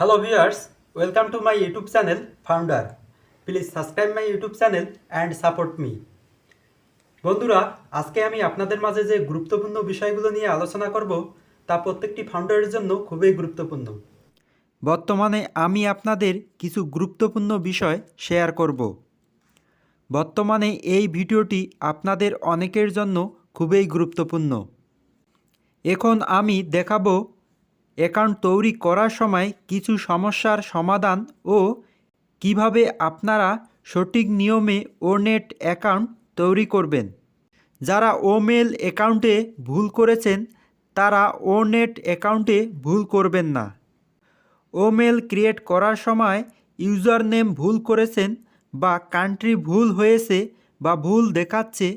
Hello viewers, welcome to my YouTube channel Founder. Please subscribe my YouTube channel and support me. বন্ধুরা, আজকে আমি আপনাদের মাঝে যে গুরুত্বপূর্ণ বিষয়গুলো নিয়ে আলোচনা করব তা প্রত্যেকটি ফাউন্ডারের জন্য খুবই গুরুত্বপূর্ণ। বর্তমানে আমি আপনাদের কিছু গুরুত্বপূর্ণ বিষয় শেয়ার করব। বর্তমানে এই ভিডিওটি আপনাদের অনেকের জন্য খুবই গুরুত্বপূর্ণ। এখন আমি দেখাবো অ্যাকাউন্ট তৈরি করার সময় কিছু সমস্যার সমাধান ও কিভাবে আপনারা সঠিক নিয়মে ওনেট অ্যাকাউন্ট তৈরি করবেন। যারা ওমেল অ্যাকাউন্টে ভুল করেছেন তারা ওনেট অ্যাকাউন্টে ভুল করবেন না। ওমেল ক্রিয়েট করার সময় ইউজার নেম ভুল করেছেন বা কান্ট্রি ভুল হয়েছে বা ভুল দেখাচ্ছে,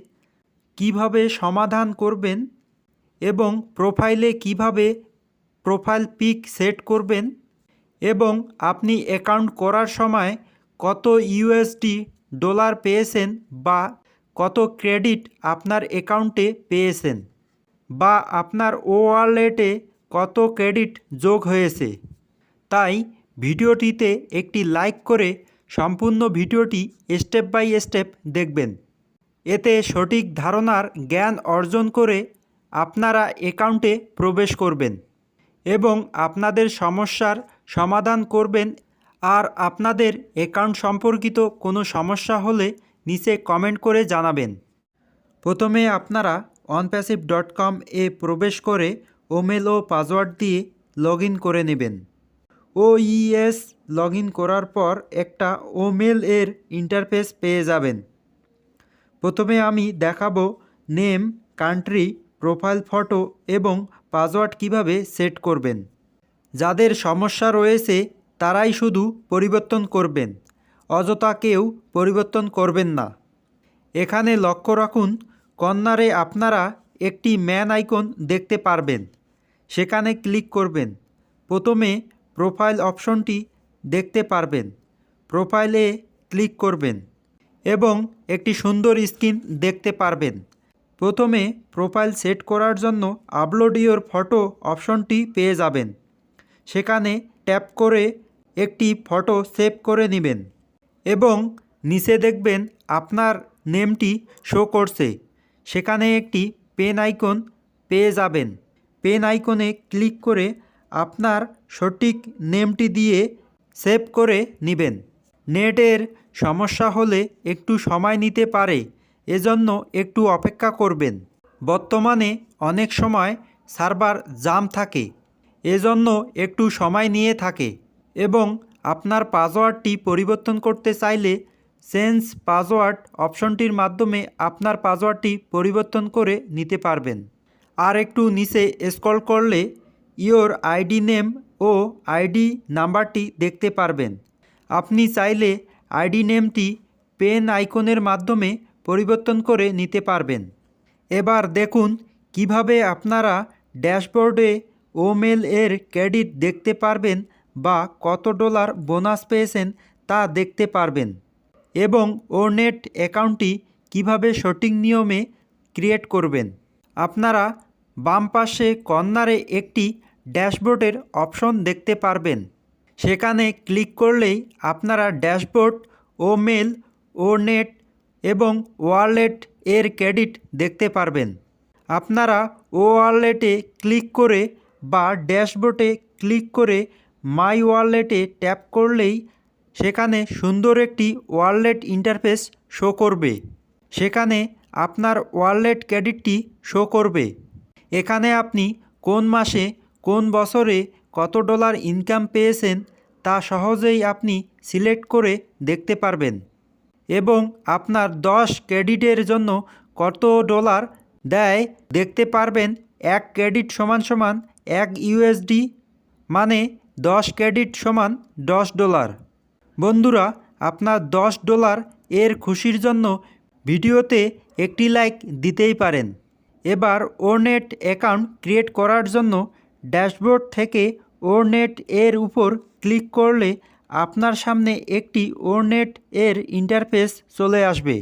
কিভাবে সমাধান করবেন এবং প্রোফাইলে কিভাবে প্রোফাইল পিক সেট করবেন এবং আপনি অ্যাকাউন্ট করার সময় কত ইউএসডি ডলার পেয়েছেন বা কত ক্রেডিট আপনার অ্যাকাউন্টে পেয়েছেন বা আপনার ওয়ালেটে কত ক্রেডিট যোগ হয়েছে। তাই ভিডিওটিতে একটি লাইক করে সম্পূর্ণ ভিডিওটি স্টেপ বাই স্টেপ দেখবেন। এতে সঠিক ধারণার জ্ঞান অর্জন করে আপনারা অ্যাকাউন্টে প্রবেশ করবেন এবং আপনাদের সমস্যার সমাধান করবেন। আর আপনাদের অ্যাকাউন্ট সম্পর্কিত কোনো সমস্যা হলে নিচে কমেন্ট করে জানাবেন। প্রথমে আপনারা onpassive.com এ প্রবেশ করে ওমেল ও পাসওয়ার্ড দিয়ে লগ ইন করে নেবেন। ওইএস লগ ইন করার পর একটা ওমেল এর ইন্টারফেস পেয়ে যাবেন। প্রথমে আমি দেখাবো নেম, কান্ট্রি, প্রোফাইল ফটো এবং পাসওয়ার্ড কিভাবে সেট করবেন। যাদের সমস্যা রয়েছে তারাই শুধু পরিবর্তন করবেন, অযথা কেউ পরিবর্তন করবেন না। এখানে লক্ষ্য রাখুন, কর্নারে আপনারা একটি ম্যান আইকন দেখতে পারবেন, সেখানে ক্লিক করবেন। প্রথমে প্রোফাইল অপশনটি দেখতে পারবেন, প্রোফাইলে ক্লিক করবেন এবং একটি সুন্দর স্ক্রিন দেখতে পারবেন। প্রথমে প্রোফাইল সেট করার জন্য আপলোড ইওর ফটো অপশনটি পেয়ে যাবেন, সেখানে ট্যাপ করে একটি ফটো সেভ করে নেবেন এবং নিচে দেখবেন আপনার নেমটি শো করছে, সেখানে একটি পেন আইকন পেয়ে যাবেন। পেন আইকনে ক্লিক করে আপনার সঠিক নেমটি দিয়ে সেভ করে নেবেন। নেটের সমস্যা হলে একটু সময় নিতে পারে, এজন্য একটু অপেক্ষা করবেন। বর্তমানে অনেক সময় সার্ভার জাম থাকে, এজন্য একটু সময় নিয়ে থাকে এবং আপনার পাসওয়ার্ডটি পরিবর্তন করতে চাইলে চেঞ্জ পাসওয়ার্ড অপশনটির মাধ্যমে আপনার পাসওয়ার্ডটি পরিবর্তন করে নিতে পারবেন। আর একটু নিচে স্ক্রল করলে ইওর আইডি নেম ও আইডি নাম্বারটি দেখতে পারবেন। আপনি চাইলে আইডি নেমটি পেন আইকনের মাধ্যমে পরিবর্তন করে নিতে পারবেন। এবার দেখুন কিভাবে আপনারা ড্যাশবোর্ডে ওমেল এর ক্রেডিট দেখতে পারবেন বা কত ডলার বোনাস পেয়েছেন তা দেখতে পারবেন এবং ওনেট অ্যাকাউন্টটি কিভাবে সঠিক নিয়মে ক্রিয়েট করবেন। আপনারা বাম পাশে কর্নারে একটি ড্যাশবোর্ডের অপশন দেখতে পারবেন, সেখানে ক্লিক করলেই আপনারা ড্যাশবোর্ড, ওমেল, ওনেট এবং ওয়ালেট এর ক্রেডিট দেখতে পারবেন। আপনারা ওয়ালেটে ক্লিক করে বা ড্যাশবোর্ডে ক্লিক করে মাই ওয়ালেটে ট্যাপ করলেই সেখানে সুন্দর একটি ওয়ালেট ইন্টারফেস শো করবে, সেখানে আপনার ওয়ালেট ক্রেডিটটি শো করবে। এখানে আপনি কোন মাসে কোন বছরে কত ডলার ইনকাম পেয়েছেন তা সহজেই আপনি সিলেক্ট করে দেখতে পারবেন এবং আপনার 10 ক্রেডিটের জন্য কত ডলার দেয় দেখতে পারবেন। 1 ক্রেডিট সমান 1 ইউএসডি, মানে 10 ক্রেডিট সমান $10। বন্ধুরা, আপনার $10 এর খুশির জন্য ভিডিওতে একটি লাইক দিতেই পারেন। এবার ওনেট অ্যাকাউন্ট ক্রিয়েট করার জন্য ড্যাশবোর্ড থেকে ওনেট এর উপর ক্লিক করলে আপনার সামনে একটি ওনেট এর ইন্টারফেস চলে আসবে।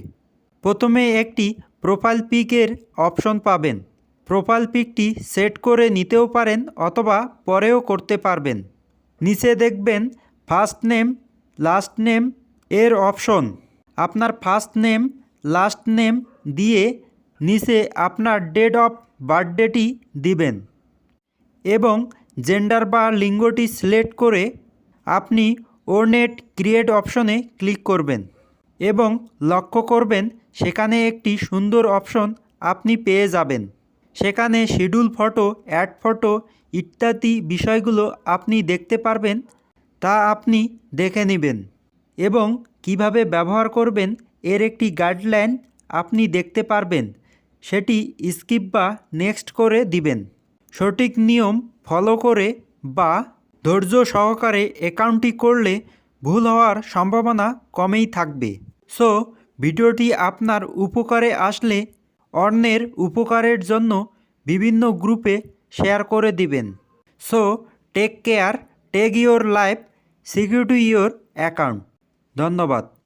প্রথমে একটি প্রোফাইল পিকের অপশন পাবেন। প্রোফাইল পিকটি সেট করে নিতেও পারেন অথবা পরেও করতে পারবেন। নিচে দেখবেন ফার্স্ট নেম লাস্ট নেম এর অপশন। আপনার ফার্স্ট নেম লাস্ট নেম দিয়ে নিচে আপনার ডেট অফ বার্থডেটি দিবেন এবং জেন্ডার বা লিঙ্গটি সিলেক্ট করে আপনি ওনেট ক্রিয়েট অপশনে ক্লিক করবেন এবং লক্ষ্য করবেন সেখানে একটি সুন্দর অপশন আপনি পেয়ে যাবেন। সেখানে শিডিউল ফটো, অ্যাড ফটো ইত্যাদি বিষয়গুলো আপনি দেখতে পারবেন, তা আপনি দেখে নেবেন এবং কিভাবে ব্যবহার করবেন এর একটি গাইডলাইন আপনি দেখতে পারবেন। সেটি স্কিপ বা নেক্সট করে দিবেন। সঠিক নিয়ম ফলো করে বা ধৈর্য সহকারে অ্যাকাউন্টটি করলে ভুল হওয়ার সম্ভাবনা কমেই থাকবে। সো ভিডিওটি আপনার উপকারে আসলে অন্যের উপকারের জন্য বিভিন্ন গ্রুপে শেয়ার করে দিবেন। So take care, take your life, secure to your account. ধন্যবাদ।